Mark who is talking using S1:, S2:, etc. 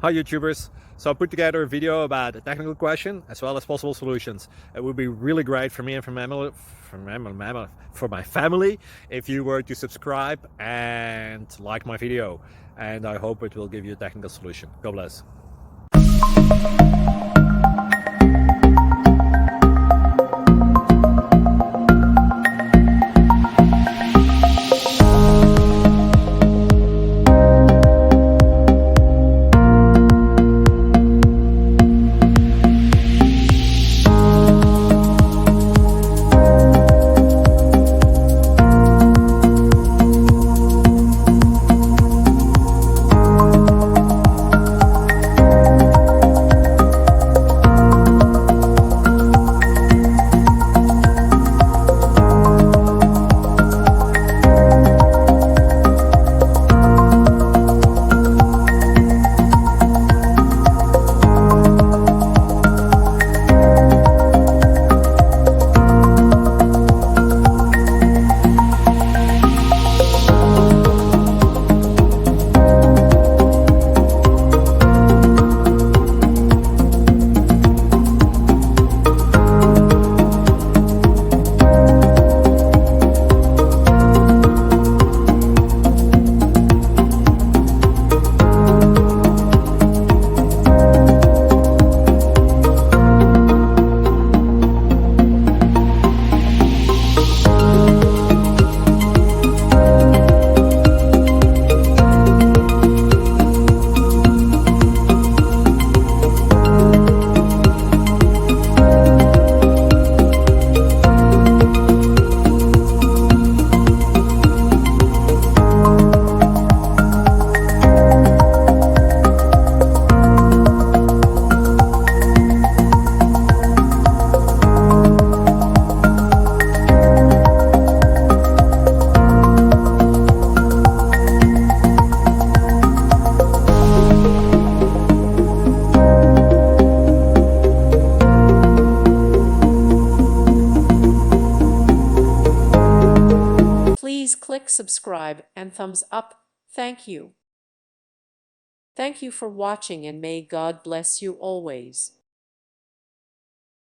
S1: Hi YouTubers! So I put together a video about a technical question as well as possible solutions. It would be really great for me and for my family if you were to subscribe and like my video, and I hope it will give you a technical solution. God bless.
S2: Please click subscribe and thumbs up. Thank you. Thank you for watching, and may God bless you always.